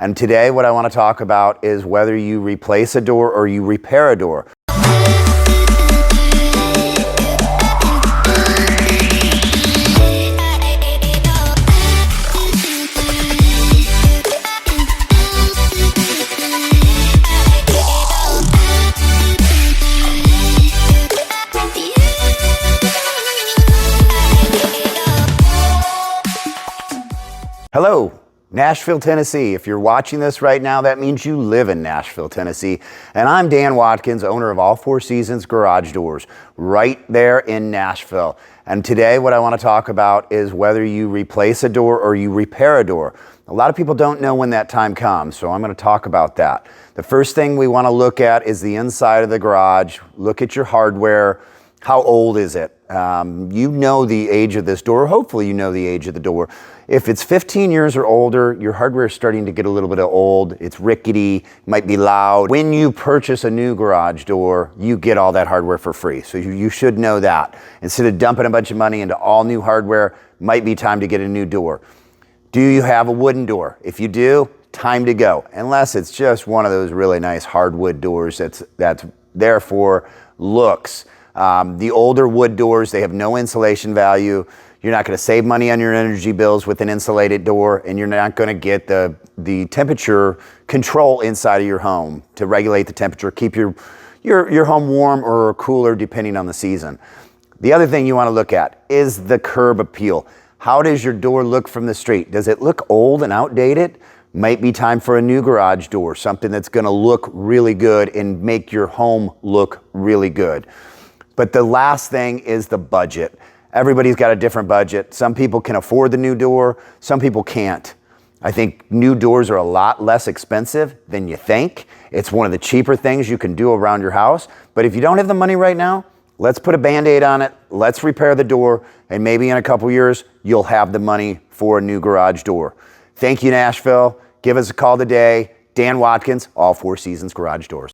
And today what I want to talk about is whether you replace a door or you repair a door. Hello, Nashville, Tennessee. If you're watching this right now, that means you live in Nashville, Tennessee. And I'm Dan Watkins, owner of All Four Seasons Garage Doors, right there in Nashville. And today what I want to talk about is whether you replace a door or you repair a door. A lot of people don't know when that time comes, so I'm going to talk about that. The first thing we want to look at is the inside of the garage. Look at your hardware. How old is it? You know the age of this door. Hopefully you know the age of the door. If it's 15 years or older, your hardware is starting to get a little bit old. It's rickety, might be loud. When you purchase a new garage door, you get all that hardware for free. So you should know that. Instead of dumping a bunch of money into all new hardware, might be time to get a new door. Do you have a wooden door? If you do, time to go. Unless it's just one of those really nice hardwood doors that's there for looks. The older wood doors, they have no insulation value. You're not going to save money on your energy bills with an insulated door, and you're not going to get the temperature control inside of your home to regulate the temperature, keep your home warm or cooler depending on the season. The other thing you want to look at is the curb appeal. How does your door look from the street? Does it look old and outdated? Might be time for a new garage door, something that's going to look really good and make your home look really good. But the last thing is the budget. Everybody's got a different budget. Some people can afford the new door, some people can't. I think new doors are a lot less expensive than you think. It's one of the cheaper things you can do around your house. But if you don't have the money right now, let's put a Band-Aid on it, let's repair the door, and maybe in a couple years, you'll have the money for a new garage door. Thank you, Nashville. Give us a call today. Dan Watkins, All Four Seasons Garage Doors.